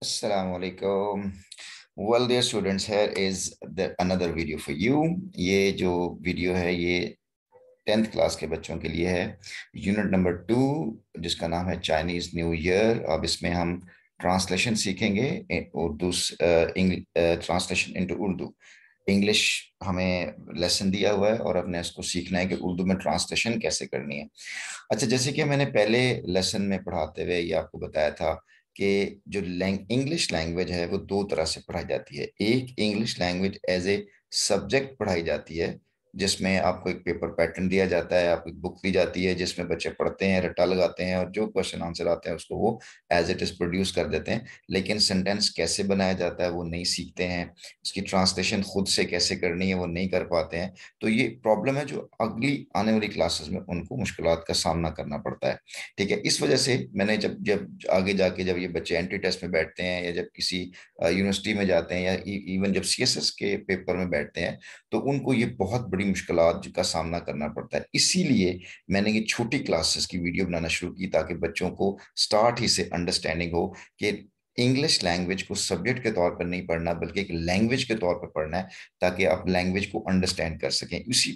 Assalamu alaikum. Well, dear students, here is another video for you. ये जो video है ये 10th क्लास के बच्चों के लिए है। यूनिट नंबर 2 जिसका नाम है चाइनीज न्यू ईयर। अब इसमें हम ट्रांसलेशन सीखेंगे, Urdu translation into Urdu. English हमें लेसन दिया हुआ है और अपने इसको सीखना है कि उर्दू में ट्रांसलेशन कैसे करनी है। अच्छा, जैसे कि मैंने पहले लेसन में पढ़ाते हुए ये आपको बताया था कि जो इंग्लिश लैंग्वेज है वो दो तरह से पढ़ाई जाती है। एक English language as a subject पढ़ाई जाती है, जिसमें आपको एक पेपर पैटर्न दिया जाता है, आपको एक बुक दी जाती है जिसमें बच्चे पढ़ते हैं, रट्टा लगाते हैं और जो क्वेश्चन आंसर आते हैं उसको वो एज इट इज प्रोड्यूस कर देते हैं। लेकिन सेंटेंस कैसे बनाया जाता है वो नहीं सीखते हैं, उसकी ट्रांसलेशन खुद से कैसे करनी है वो नहीं कर पाते हैं। तो ये प्रॉब्लम है जो अगली आने वाली क्लासेस में उनको मुश्किलात का सामना करना पड़ता है। ठीक है, इस वजह से मैंने जब जब आगे जाके जब ये बच्चे एंट्री टेस्ट में बैठते हैं या जब किसी यूनिवर्सिटी में जाते हैं या इवन जब सीएसएस के पेपर में बैठते हैं तो उनको ये बहुत बड़ी मुश्किलात का सामना करना पड़ता है। इसीलिए मैंने ये छोटी क्लासेस की वीडियो बनाना शुरू की ताकि बच्चों को स्टार्ट ही से अंडरस्टैंडिंग हो कि इंग्लिश लैंग्वेज को सब्जेक्ट के तौर पर नहीं पढ़ना बल्कि एक लैंग्वेज के तौर पर पढ़ना है, ताकि आप लैंग्वेज को अंडरस्टैंड कर सकें। इसी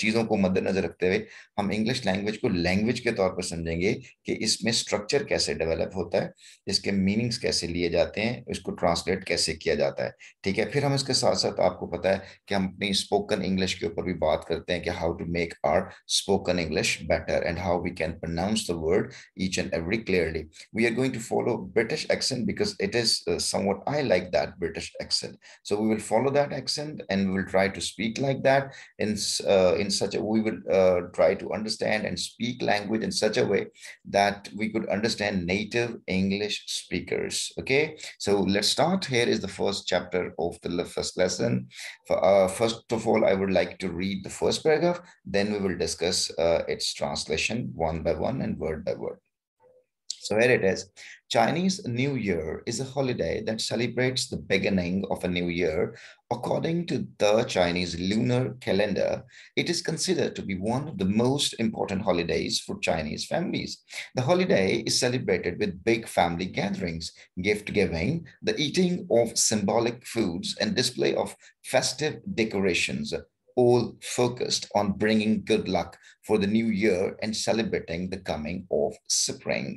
चीज़ों को मद्देनजर रखते हुए हम इंग्लिश लैंग्वेज को लैंग्वेज के तौर पर समझेंगे कि इसमें स्ट्रक्चर कैसे डेवलप होता है, इसके मीनिंग्स कैसे लिए जाते हैं, इसको ट्रांसलेट कैसे किया जाता है। ठीक है, फिर हम इसके साथ साथ आपको पता है कि हम अपनी स्पोकन इंग्लिश के ऊपर भी बात करते हैं कि how to make our spoken English better and how we can pronounce the word each and every clearly. We are going to follow British accent because it is somewhat I like that British accent. So we will follow that accent and we will try to speak like that in such a we will try to understand and speak language in such a way that we could understand native English speakers. Okay, so let's start. Here is the first chapter of the first lesson. First of all, I would like to read the first paragraph, then we will discuss its translation one by one and word by word. So here it is. Chinese New Year is a holiday that celebrates the beginning of a new year. According to the Chinese lunar calendar, it is considered to be one of the most important holidays for Chinese families. The holiday is celebrated with big family gatherings, gift giving, the eating of symbolic foods, and display of festive decorations, all focused on bringing good luck for the new year and celebrating the coming of spring.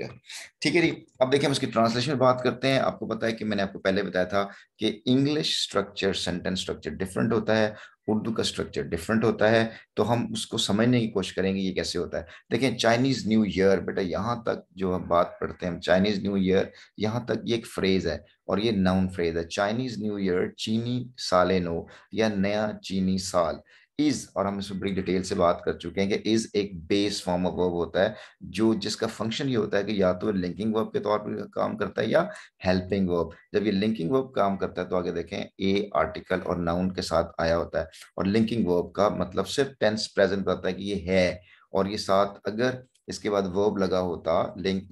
ठीक है जी, अब देखिए हम इसकी translation में बात करते हैं। आपको पता है कि मैंने आपको पहले बताया था कि English structure, sentence structure different होता है, उर्दू का स्ट्रक्चर डिफरेंट होता है। तो हम उसको समझने की कोशिश करेंगे ये कैसे होता है। देखिए चाइनीज न्यू ईयर, बेटा यहाँ तक जो हम बात पढ़ते हैं हम चाइनीज न्यू ईयर, यहाँ तक ये एक फ्रेज है और ये नाउन फ्रेज है। चाइनीज न्यू ईयर, चीनी साले नो या नया चीनी साल। इज, और हम इसमें बड़ी डिटेल से बात कर चुके हैं कि इज एक बेस फॉर्म ऑफ वर्ब होता है जो जिसका फंक्शन ये होता है कि या तो लिंकिंग वर्ब के तौर पर काम करता है या हेल्पिंग वर्ब। जब ये लिंकिंग वर्ब काम करता है तो आगे देखें ए आर्टिकल और नाउन के साथ आया होता है, और लिंकिंग वर्ब का मतलब सिर्फ टेंस प्रेजेंट करता है कि ये है, और ये साथ अगर इसके बाद वर्ब लगा होता, link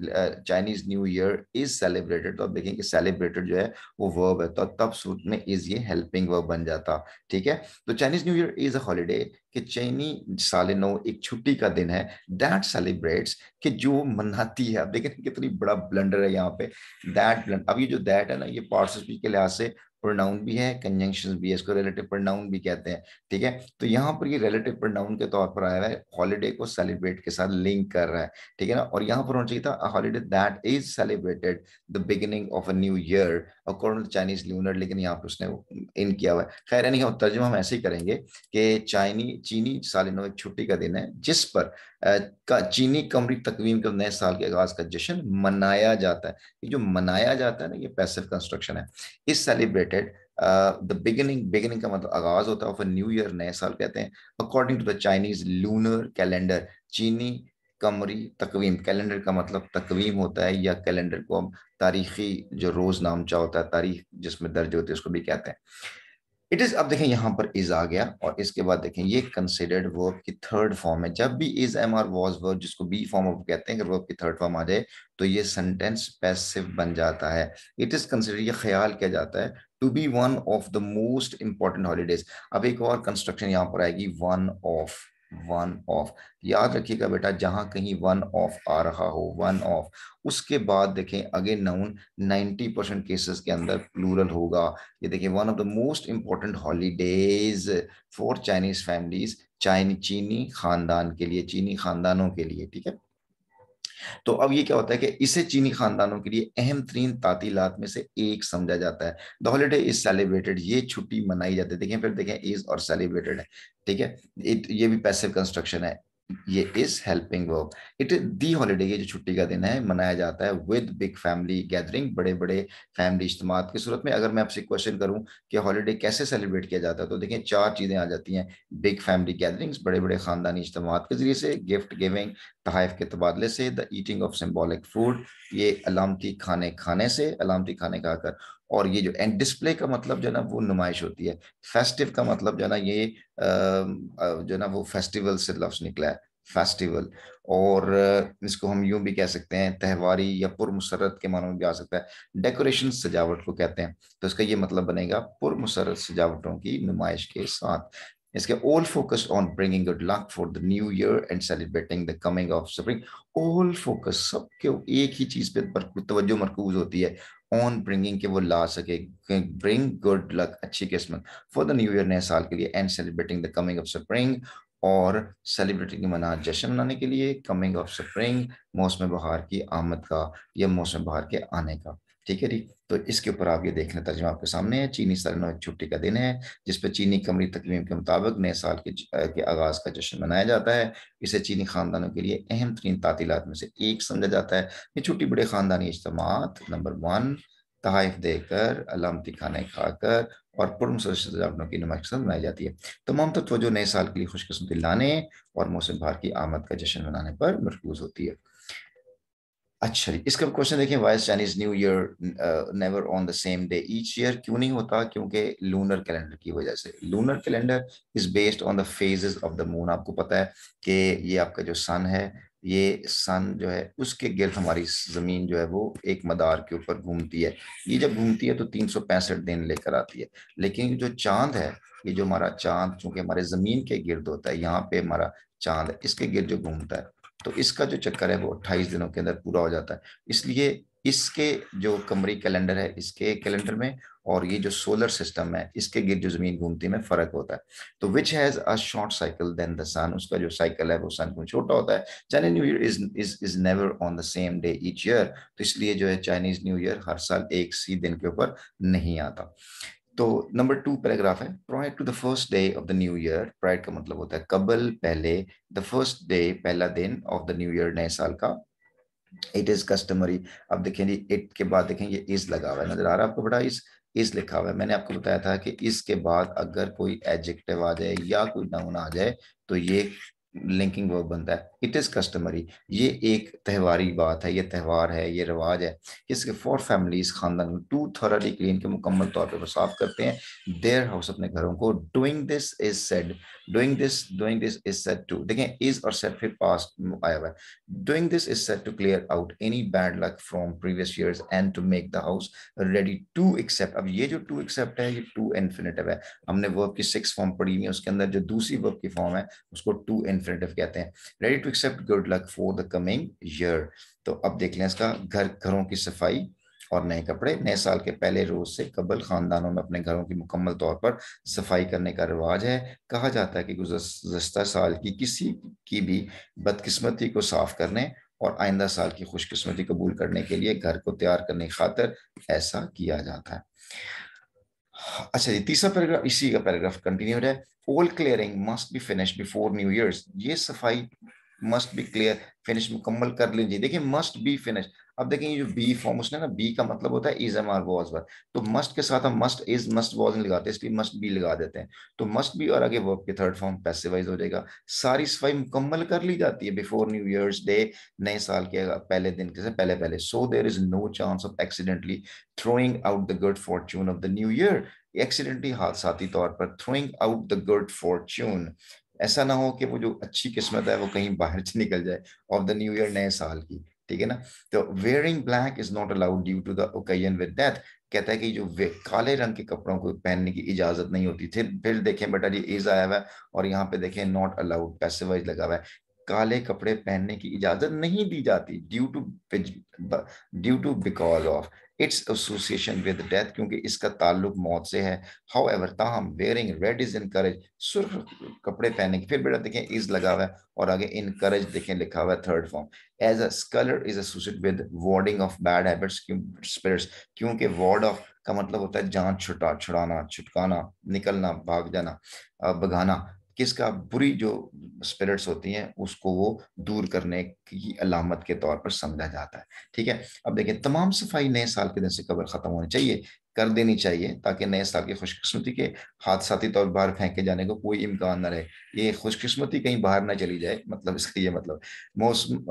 Chinese new year is celebrated, तो आप देखें कि सेलिब्रेटेड जो है वो वर्ब है, तो तब सूरत में इज ये हेल्पिंग वर्ब बन जाता। ठीक है, तो Chinese new year is a holiday कि चीनी साल नौ एक छुट्टी का दिन है, दैट सेलिब्रेट्स कि जो मनाती है। अब देखें कितनी बड़ा ब्लंडर है यहाँ पे, दैट ब्लंडर। अब ये जो दैट है ना, ये पार्टिसिपल के लिहाज से प्रोनाउन भी है, कंजंक्शन भी है, इसको रिलेटिव प्रोनाउन भी कहते हैं। ठीक है, तो यहाँ पर ये रिलेटिव प्रोनाउन के तौर पर आया हुआ है, हॉलीडे को सेलिब्रेट के साथ लिंक कर रहा है। ठीक है ना, और यहाँ पर होना चाहिए था holiday that is celebrated the beginning of a new year according to Chinese lunar, लेकिन यहाँ पर उसने इन किया हुआ है। खैर नहीं, तर्जुमा हम ऐसे ही करेंगे कि चीनी साल नौ एक छुट्टी का दिन है जिस पर का चीनी कमरी तकवीम के नए साल के आगाज का जश्न मनाया जाता है। ये जो मनाया जाता है ना, ये पैसिव कंस्ट्रक्शन है। इस सेलिब्रेटेड द बिगिनिंग, बिगिनिंग का मतलब आगाज होता है, ऑफ न्यू ईयर नए साल कहते हैं, according to the Chinese lunar calendar. चीनी कमरी तकवीम, कैलेंडर का मतलब तकवीम होता है, या कैलेंडर को हम तारीखी जो रोज नामचा होता है, तारीख जिसमें दर्ज होती है उसको भी कहते हैं। इट इज, अब देखें यहां पर इज आ गया और इसके बाद देखें ये कंसिडर्ड वर्ब की थर्ड फॉर्म है। जब भी is am are was verb जिसको बी फॉर्म ऑफ कहते हैं, अगर वर्ब की थर्ड फॉर्म आ जाए तो ये सेंटेंस पैसिव बन जाता है। इट इज कंसिडर, ये ख्याल किया जाता है to be one of the most important holidays. अब एक और कंस्ट्रक्शन यहां पर आएगी, वन ऑफ। One of. याद रखिएगा बेटा, जहां कहीं वन ऑफ आ रहा हो, वन ऑफ, उसके बाद देखें अगेन नाउन 90% केसेस के अंदर प्लूरल होगा। ये देखिए, one of the most important holidays for Chinese families, चीनी खानदान के लिए, चीनी खानदानों के लिए, ठीक है। तो अब ये क्या होता है कि इसे चीनी खानदानों के लिए अहम तरीन तातीलात में से एक समझा जाता है। द हॉलीडे इज सेलिब्रेटेड, ये छुट्टी मनाई जाती है। देखें फिर देखें, इज और सेलिब्रेटेड है, ठीक है। ये भी पैसिव कंस्ट्रक्शन है, ये is helping verb. It is the holiday, ये जो छुट्टी का दिन है, मनाया जाता है विद बिग फैमिली गैदरिंग, बड़े बड़े फैमिली इज्तिमात की सूरत में। अगर मैं आपसे क्वेश्चन करूं कि हॉलीडे कैसे सेलिब्रेट किया जाता है, तो देखें चार चीजें आ जाती हैं। बिग फैमिली गैदरिंग्स, बड़े बड़े खानदानी इज्तिमात के जरिए से, गिफ्ट गिविंग, तहाइफ के तबादले से, the eating of symbolic food, ये अलामती खाने खाने से, अलामती खाने खाकर, और ये जो एंड डिस्प्ले का मतलब जो है ना वो नुमाइश होती है। फेस्टिव का मतलब जो है ना ये जो है ना वो फेस्टिवल से लफ्ज निकला है, फेस्टिवल। और इसको हम यूं भी कह सकते हैं त्यौहारी या पुरमसरत के मानों में भी आ सकता है। डेकोरेशन सजावट को कहते हैं, तो इसका ये मतलब बनेगा पुरमसरत सजावटों की नुमाइश के साथ। इसके all focused on bringing good luck for the new year and celebrating the coming of spring. All focus, सबके एक ही चीज पे तवज्जो मरकूज होती है, ऑन ब्रिंगिंग, के वो ला सके, ब्रिंग गुड लक, अच्छी किस्मत, फॉर द न्यू ईयर, नए साल के लिए, and celebrating the coming of spring, और सेलिब्रेटिंग मना, जश्न मनाने के लिए, कमिंग ऑफ स्प्रिंग, मौसम बहार की आमद का या मौसम बहार के आने का, ठीक है जी। तो इसके ऊपर आप ये देख लें, तर्जुमा आपके सामने है। चीनी सालाना एक छुट्टी का दिन है जिसपे चीनी कमरी तकवीम के मुताबिक नए साल के आगाज का जश्न मनाया जाता है। इसे चीनी खानदानों के लिए अहम तरीन तातीलात में से एक समझा जाता है। ये छुट्टी बड़े खानदानी इज्तिमात, नंबर वन, तहाइफ देकर, अलामती खाने खाकर और पुरमसरत की नुमाइश के साथ मनाई जाती है। तमाम तत्व जो नए साल के लिए खुशकिस्मती लाने और मौसम बहार की आमद का जश्न मनाने पर मरकूज होती है। अच्छा जी, इसका क्वेश्चन देखें, why is Chinese new year never on the same day each year? क्यों नहीं होता? क्योंकि लूनर कैलेंडर की वजह से। Lunar calendar is based on the phases of the moon. आपको पता है कि ये आपका जो सन है, ये सन जो है उसके गिर्द हमारी जमीन जो है वो एक मदार के ऊपर घूमती है। ये जब घूमती है तो 365 दिन लेकर आती है। लेकिन जो चांद है, ये जो हमारा चांद चूंकि हमारे जमीन के गिर्द होता है, यहाँ पे हमारा चांद है, इसके गिर्द जो घूमता है, तो इसका जो चक्कर है वो 28 दिनों के अंदर पूरा हो जाता है। इसलिए इसके जो कमरी कैलेंडर है, इसके कैलेंडर में, और ये जो सोलर सिस्टम है, इसके गिर्द जो जमीन घूमती है में फर्क होता है। तो which has a short cycle then the sun, उसका जो साइकिल है वो सन को छोटा होता है। Chinese new year is never on the same day each year. तो इसलिए जो है चाइनीज न्यू ईयर हर साल एक सी दिन के ऊपर नहीं आता। तो नंबर 2 पैराग्राफ है, prior to the first day of the new year. Prior का मतलब होता है कबल, पहले, द फर्स्ट डे, पहला दिन, ऑफ द न्यू ईयर, नए साल का, इट इज कस्टमरी। अब देखें जी, इट के बाद देखें ये इज लगा हुआ है, नजर आ रहा है आपको बेटा? इज लिखा हुआ है। मैंने आपको बताया था कि इसके बाद अगर कोई एडजेक्टिव आ जाए या कोई नाउन आ जाए तो ये लिंकिंग वर्ब बनता है। इट इज कस्टमरी, ये एक त्यौहारी बात है, ये त्यौहार है, ये रिवाज है। इसके फॉर फैमिलीज, खानदान टू थॉरली क्लीन, के मुकम्मल तौर पर वो साफ करते हैं देयर हाउस, अपने घरों को। Doing this is said, doing this is said to, देखें इज और सेड फिर पास्ट आया हुआ है। Doing this is said to clear out any bad luck from previous years and to make the house ready to accept. अब ये जो to accept है, ये टू इन्फिनेटिव है। हमने वर्ब की 6 फॉर्म पढ़ी हुई है, उसके अंदर जो दूसरी वर्ब की फॉर्म है उसको टू इन्फिनेटिव कहते हैं। Ready to accept good luck for the coming year. तो अब देख लें इसका, घरों की सफाई और नए कपड़े। नए साल के पहले रोज से कबल खानदानों में अपने घरों की मुकम्मल तौर पर सफाई करने का रिवाज है। कहा जाता है कि गुज़श्ता साल की किसी की भी बदकिस्मती को साफ करने और आइंदा साल की खुशकिस्मती कबूल करने के लिए घर को तैयार करने की खातिर ऐसा किया जाता है। अच्छा जी, तीसरा पैराग्राफ, इसी का पैराग्राफ कंटिन्यूड है। All clearing must be finish before new years. ये सफाई मस्ट बी क्लियर, फिनिश, मुकम्मल कर लीजिए। देखिए मस्ट बी फिनिश। अब देखें ये जो बी फॉर्म, उसने ना बी का मतलब होता है is am are was were, तो मस्ट के साथ हम मस्ट इज मस्ट वॉज नहीं लगाते, इसलिए मस्ट बी लगा देते हैं। तो मस्ट बी और आगे वर्ब के थर्ड फॉर्म पैसिवाइज हो जाएगा। सारी सफाई मुकम्मल कर ली जाती है बिफोर न्यू ईयर्स डे, नए साल के पहले दिन के से पहले पहले। So there is no chance of accidentally throwing out the good fortune of the new year. Accidentally, हादसाती तौर पर, throwing out the good fortune, ऐसा ना हो कि वो जो अच्छी किस्मत है वो कहीं बाहर से निकल जाए, ऑफ द न्यू ईयर, नए साल की, ठीक है ना। तो wearing black is not allowed due to the occasion with death, कहता है कि जो काले रंग के कपड़ों को पहनने की इजाजत नहीं होती थी। फिर देखें बेटा जी इज आया हुआ है और यहाँ पे देखें नॉट अलाउड पैसिव वॉइस लगा हुआ है। काले कपड़े पहनने की इजाजत नहीं दी जाती due to because of its association with death, क्योंकि इसका ताल्लुक मौत से है। हाउएवर ताहम वेयरिंग रेड इज इनकरेज, सुर्ख कपड़े पहनने की, फिर बेटा देखें इज लगा हुआ है और आगे इनकरेज देखें लिखा हुआ है third form. As a colour is associated with warding off bad habits spirits, क्योंकि वार्ड ऑफ का मतलब होता है जान छुड़ाना, छुटकाना, निकलना, भाग जाना, भगाना, किसका, बुरी जो स्पिरिट्स होती हैं उसको वो दूर करने की अलामत के तौर पर समझा जाता है। ठीक है, अब देखिए तमाम सफाई नए साल के दिन से कबल खत्म होनी चाहिए, कर देनी चाहिए, ताकि नए साल की खुशकिस्मती के हादसाती तौर पर बाहर फेंके जाने को कोई इम्कान ना रहे। ये खुशकिस्मती कहीं बाहर ना चली जाए, मतलब इसका ये मतलब मौसम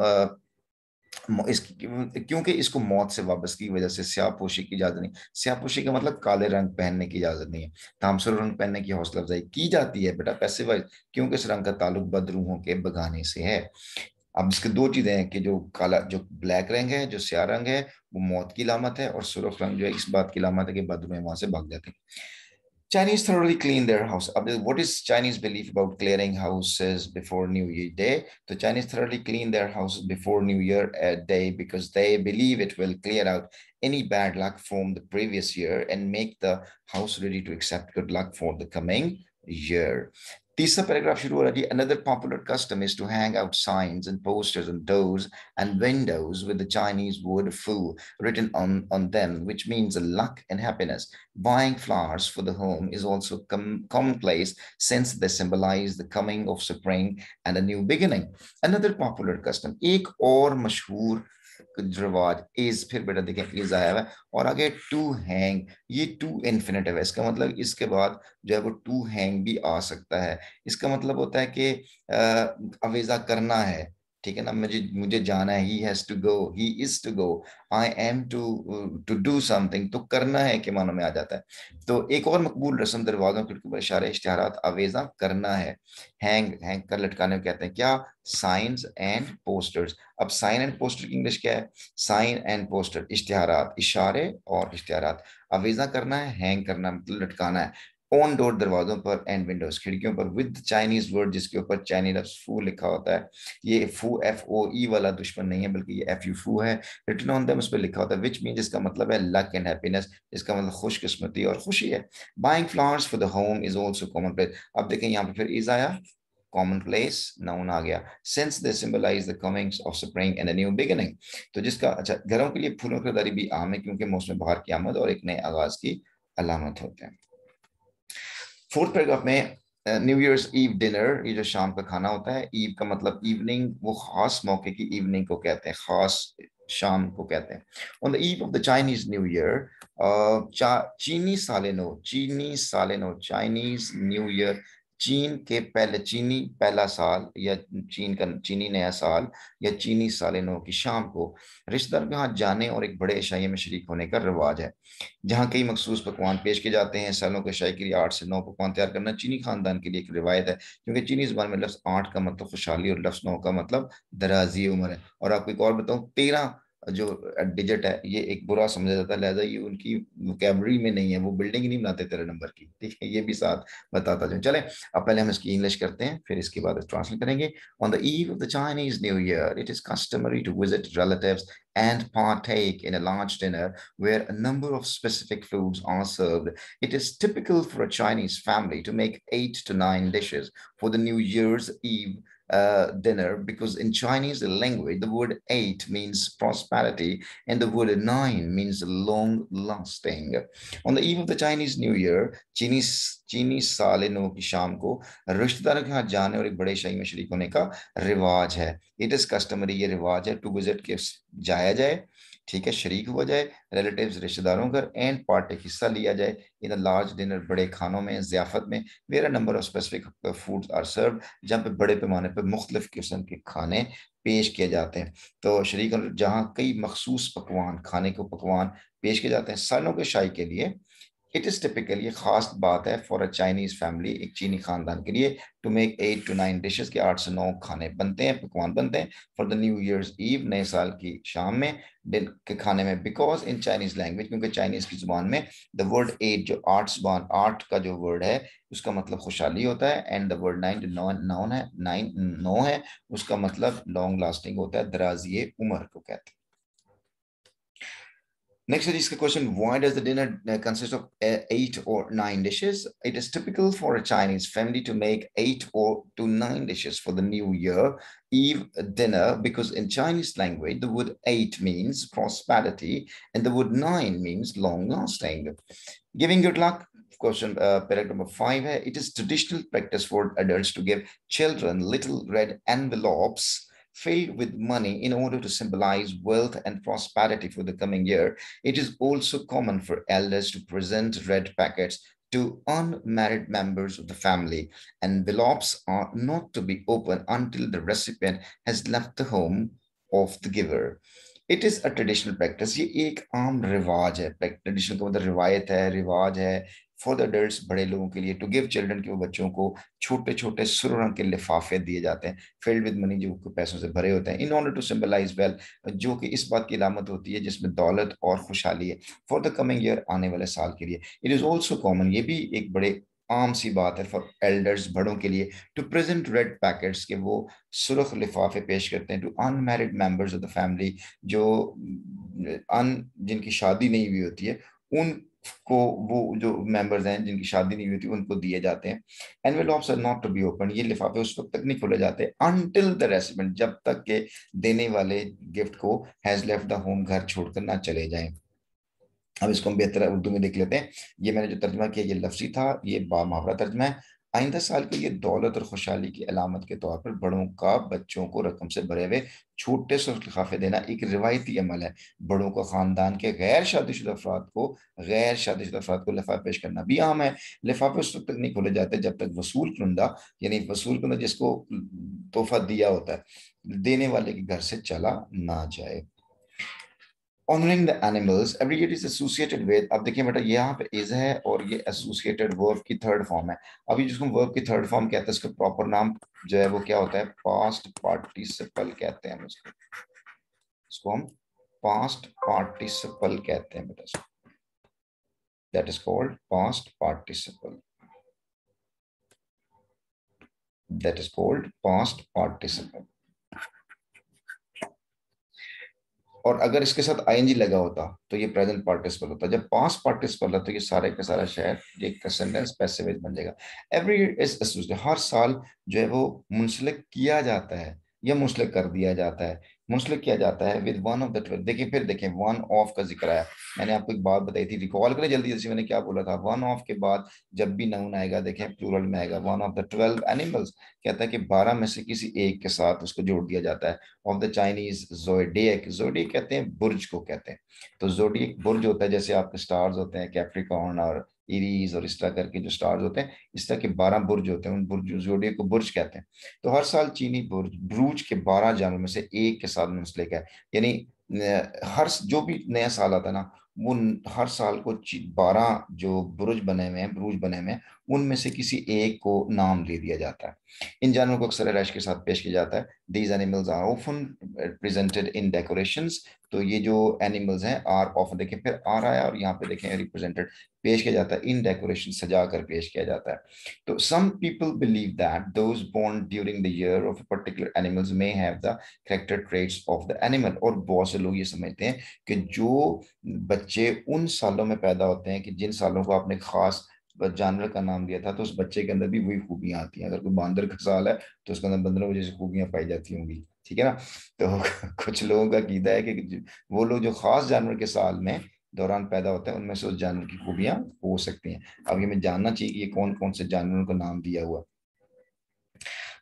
क्योंकि इसको मौत से वाबस्तगी की वजह से स्याहपोशी की इजाजत नहीं। स्याहपोशी का मतलब काले रंग पहनने की इजाजत नहीं है। तामसुर रंग पहनने की हौसला अफजाई की जाती है बेटा पैसे वाइज, क्योंकि इस रंग का ताल्लुक बदरूहों के बगाने से है। अब इसके दो चीजें हैं कि जो काला जो ब्लैक रंग है, जो स्याह रंग है, वो मौत की लामत है, और सुर्ख रंग जो है इस बात की लामत है कि बदरूह वहां से भाग जाते हैं। Chinese thoroughly clean their house. What is Chinese belief about clearing houses before New Year Day? The Chinese thoroughly clean their houses before New Year Day because they believe it will clear out any bad luck from the previous year and make the house ready to accept good luck for the coming year. तीसरा paragraph शुरू हो रहा है। Another popular custom is to hang out signs and posters on doors and windows with the Chinese word fu written on them, which means luck and happiness. Buying flowers for the home is also commonplace since they symbolize the coming of spring and a new beginning. Another popular custom, एक और मशहूर रिवाज is, फिर बेटा देखें is आया हुआ है और आगे टू हैंग, ये टू इन्फिनेटिव है, इसका मतलब इसके बाद जो है वो टू हैंग भी आ सकता है। इसका मतलब होता है कि अवेजा करना है, ठीक है ना, मुझे मुझे जाना है, he has to go, he is to go, I am to to do something, तो करना है के मानों में आ जाता है। तो एक और मकबूल रस्म दरवाजों के ऊपर इशारे इश्तिहारात, अवेजा करना है। हैंग हैंग कर लटकाने को कहते हैं क्या, साइंस एंड पोस्टर्स। अब साइन एंड पोस्टर की इंग्लिश क्या है, साइन एंड पोस्टर, इश्तिहारात, इशारे और इश्तिहारात। अवेजा करना है, हैंग करना मतलब लटकाना है, ऑन डोर दरवाजों पर, एंड विंडोज खिड़कियों पर, विद चाइनीज वर्ड जिसके ऊपर चाइनीज लफ्ज फू लिखा होता है। ये फू एफ ओ ई वाला दुश्मन नहीं है, बल्कि ये एफ यू फू है, रिटन ऑन देम, उस पर लिखा होता है, विच मीन जिसका मतलब है लक एंड हैप्पीनेस, इसका मतलब खुशकिस्मती और खुशी है। Buying flowers for the home is also common place. अब देखें यहाँ पे फिर इज आया, कॉमन प्लेस नाउन आ गया, since they symbolise the comings of spring and a new beginning. तो जिसका अच्छा, घरों के लिए फूलों की खरीदारी भी आम है क्योंकि मौसम बहार की आमद और एक नए आगाज की अलामत होते हैं। फोर्थ पैराग्राफ में न्यू ईयर्स ईव डिनर, ये जो शाम का खाना होता है, ईव का मतलब इवनिंग, वो खास मौके की इवनिंग को कहते हैं, खास शाम को कहते हैं। On the eve of the Chinese new year, Chinese new year, चीन के पहले, चीनी पहला साल या चीन का चीनी नया साल या चीनी साल नौ की शाम को रिश्तेदारों के यहाँ जाने और एक बड़े इशाइये में शरीक होने का रिवाज है, जहाँ कई मखसूस पकवान पेश किए जाते हैं। सालों के शाही के लिए 8 से 9 पकवान तैयार करना चीनी खानदान के लिए एक रिवायत है, क्योंकि चीनी जुबान में लफ्ज 8 का मतलब खुशहाली और लफ्ज 9 का मतलब दराजी उम्र है। और आपको एक और बताऊं, 13 जो डिजिट है ये एक बुरा समझा जाता है, लिहाजा ये उनकी वोकैबुलरी में नहीं है, वो बिल्डिंग ही नहीं बनाते 13 नंबर की, ठीक है, ये भी साथ बताता जाऊं। चले अब पहले हम इसकी इंग्लिश करते हैं, फिर इसके बाद ट्रांसलेट करेंगे। On the eve of the Chinese new year it is customary to visit relatives and partake in a large dinner where a number of specific foods are served. It is typical for a Chinese family to make 8 to 9 dishes for the New Year's Eve dinner, because in Chinese language, the word 8 means prosperity and the word 9 means long lasting. On the eve of the Chinese New Year, चीनी साल नौ की शाम को रिश्तेदारों के यहाँ जाने और एक बड़े शाही में शरीक होने का रिवाज है। इट इज कस्टमरी, ये रिवाज है, टू विजिट के जाया जाए, ठीक है, शरीक हुआ जाए, रिलेटिव्स रिश्तेदारों घर, एंड पार्टी हिस्सा लिया जाए इन अ लार्ज डिनर, बड़े खानों में, जियाफत में, where a number of specific foods are served, जहाँ पे बड़े पैमाने पर मुख्तलिफ किस्म के खाने पेश किए जाते हैं। तो शरीक जहाँ कई मखसूस पकवान, खाने को पकवान पेश किए जाते हैं सालों के शाही के लिए, इट इज टिपिकल, ये खास बात है फॉर अ चाइनीज फैमिली, एक चीनी खानदान के लिए, टू मेक 8 to 9 डिशेस के 8 से 9 खाने बनते हैं, पकवान बनते हैं for the new year's eve, नए साल की शाम में, दिन के खाने में। बिकॉज इन चाइनीज लैंग्वेज, क्योंकि चाइनीज की जुबान में द वर्ड 8, जो 8 जुबान 8 का जो वर्ड है उसका मतलब खुशहाली होता है, एंड द वर्ड 9 जो नाउन है, 9 9 है, उसका मतलब लॉन्ग लास्टिंग होता है, दराजिए उम्र को कहते हैं। Next is the question, why does the dinner consist of 8 or 9 dishes? It is typical for a Chinese family to make 8 to 9 dishes for the New Year Eve dinner, because in Chinese language, the word 8 means prosperity and the word 9 means long lasting. Giving good luck. Question paragraph number 5 hai, it is traditional practice for adults to give children little red envelopes filled with money in order to symbolize wealth and prosperity for the coming year. It is also common for elders to present red packets to unmarried members of the family. Envelopes are not to be opened until the recipient has left the home of the giver. It is a traditional practice, ये एक आम रिवाज है। Traditional का मतलब रिवायत है, रिवाज है फॉर द अडल्ट्स, बड़े लोगों के लिए, टू गिव चिल्ड्रन, के वो बच्चों को छोटे छोटे सुर्ख रंग के लिफाफे दिए जाते हैं, फिल्ड विद मनी, जो पैसों से भरे होते हैं, in order to symbolise wealth, जो कि इस बात की अलामत होती है जिसमें दौलत और खुशहाली है फॉर द कमिंग ईयर, आने वाले साल के लिए। इट इज ऑल्सो कॉमन, ये भी एक बड़े आम सी बात है फॉर एल्डर्स, बड़ों के लिए, टू प्रेजेंट रेड पैकेट्स, के वो सुर्ख लिफाफे पेश करते हैं to unmarried members of the family, जो जिनकी शादी नहीं हुई होती है, उनको, वो जो मेंबर्स हैं जिनकी शादी नहीं हुई होती उनको दिए जाते हैं। Envelopes are not to be open, ये लिफाफे उस वक्त तक नहीं खोले जाते अनटिल द रेसिपिएंट, जब तक के देने वाले गिफ्ट को हैज लेफ्ट द होम, घर छोड़कर ना चले जाएं। अब इसको हम बेहतर उर्दू में देख लेते हैं। ये मैंने जो तर्जमा किया ये लफ्जी था, ये मुहावरा तर्जमा है। आइंदा साल के लिए दौलत और खुशहाली की अलामत के तौर पर बड़ों का बच्चों को रकम से भरे हुए छोटे से लिफाफे देना एक रिवायती अमल है। बड़ों को खानदान के गैर शादीशुदा अफराद को लिफाफे पेश करना भी आम है। लिफाफे उस वक्त तक नहीं खोले जाते जब तक वसूल कुंदा, यानी वसूल कुंदा जिसको तोहफा दिया होता है, देने वाले के घर से चला ना जाए। Honouring the animals every year is associated with, अब देखिए बेटा यहाँ पे इज है और ये एसोसिएटेड वर्ब की थर्ड फॉर्म है। अभी जिसको वर्ब की थर्ड फॉर्म कहते हैं, इसका प्रॉपर नाम जो है वो क्या होता है, पास्ट पार्टिसिपल कहते हैं उसको। इसको हम पास्ट पार्टिसिपल कहते हैं बेटा, that is called past participle, that is called past participle. और अगर इसके साथ आईएनजी लगा होता तो ये प्रेजेंट पार्टिसिपल होता। जब पास्ट पार्टिसिपल है तो ये सारे का सारा शहर एक सेंटेंस पैसिव बन जाएगा। एवरी ईयर इज एसोसिएटेड, हर साल जो है वो मुंसलिक किया जाता है या मुंसलिक कर दिया जाता है, मुंसलिक किया जाता है विद वन ऑफ द 12। देखिए फिर देखें, वन ऑफ का जिक्र आया, मैंने आपको एक बात बताई थी, रिकॉल करें जल्दी जैसे मैंने क्या बोला था। वन ऑफ के बाद जब भी नाउन आएगा देखें प्लूरल में आएगा, वन ऑफ द 12 एनिमल्स, कहता है कि 12 में से किसी एक के साथ उसको जोड़ दिया जाता है। Of the Chinese zodiac, zodiac कहते हैं बुर्ज को कहते हैं। तो जोडियक बुर्ज होता है, जैसे आपके स्टार्स होते हैं कैप्रिकॉर्न और इरीज और इस तरह करके जो स्टार्स होते हैं, इस तरह के 12 बुर्ज होते हैं, उन बुर्ज जोडियक को बुर्ज कहते हैं। तो हर साल चीनी बुर्ज ब्रूज के 12 जानवरों में से एक के साथ मुंसलिक है, यानी हर जो भी नया साल आता है ना, वो हर साल को 12 जो बुरुज बने हुए हैं, ब्रूज बने हुए हैं, उनमें से किसी एक को नाम दे दिया जाता है। इन जानवरों को अक्सर रैश के साथ पेश किया जाता है। These animals are often presented in decorations, तो ये जो एनिमल्स हैं आर ऑफन, देखिए फिर आर आया और यहाँ पे देखें रिप्रेजेंटेड, पेश किया जाता है, इन डेकोरेशन सजा कर पेश किया जाता है। तो some people believe that those born during the year of particular animals may have the character traits of the animal, और बहुत से लोग ये समझते हैं कि जो बच्चे उन सालों में पैदा होते हैं, कि जिन सालों को आपने खास जानवर का नाम दिया था, तो उस बच्चे के अंदर भी वही खूबियां आती हैं। अगर कोई बंदर का साल है तो उसके अंदर बंदरों की जैसी खूबियां पाई जाती होंगी, ठीक है ना। तो कुछ लोगों का कीदा है कि वो लोग जो खास जानवर के साल में दौरान पैदा होते हैं, उनमें से उस जानवर की खूबियां हो सकती हैं। अब ये हमें जानना चाहिए कि ये कौन कौन से जानवरों का नाम दिया हुआ,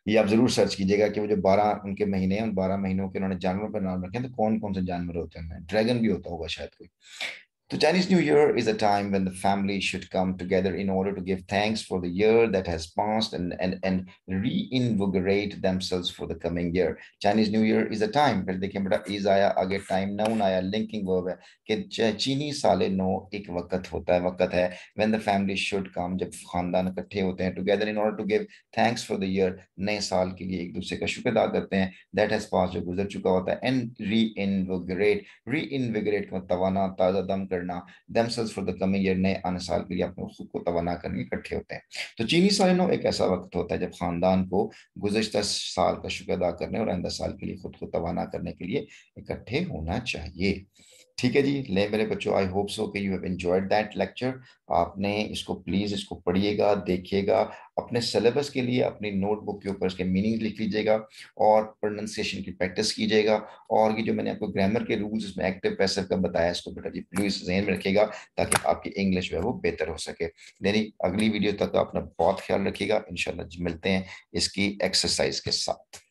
ये आप जरूर सर्च कीजिएगा कि वो जो 12 उनके महीने हैं, उन 12 महीनों के उन्होंने जानवरों का नाम रखे हैं, तो कौन कौन से जानवर होते हैं। ड्रैगन भी होता होगा शायद कोई। The Chinese New Year is a time when the family should come together in order to give thanks for the year that has passed and reinvigorate themselves for the coming year. Chinese New Year is a time, फिर देखिए बेटा is आया आगे time noun आया linking verb है कि चीनी साले नो एक वक्त होता है वक्त है when the family should come जब खानदान इकट्ठे होते हैं together in order to give thanks for the year नए साल के लिए एक दूसरे का शुक्र अदा करते हैं that has passed जो गुजर चुका होता है and reinvigorate का तवाना ताजा दम करना themselves for the coming year नए आने साल के लिए अपने खुद को तवाना करने इकट्ठे होते हैं। तो चीनी सालिनो एक ऐसा वक्त होता है जब खानदान को गुज़श्ता साल का शुक्र अदा करने और आइंदा साल के लिए खुद को तवाना करने के लिए इकट्ठे होना चाहिए। ठीक है जी, ले मेरे बच्चों, आई होप सो कि you have enjoyed that lecture. आपने इसको प्लीज इसको पढ़िएगा, देखिएगा, अपने सिलेबस के लिए अपनी नोटबुक के ऊपर इसके मीनिंग लिख लीजिएगा और प्रोनाउंसिएशन की प्रैक्टिस कीजिएगा। और ये जो मैंने आपको ग्रामर के रूल्स इसमें एक्टिव पैसिव का बताया, इसको बेटा जी प्लीज ज़हन में रखिएगा ताकि आपकी इंग्लिश जो है वो बेहतर हो सके। मेरी अगली वीडियो तक अपना बहुत ख्याल रखिएगा, इंशाल्लाह मिलते हैं इसकी एक्सरसाइज के साथ।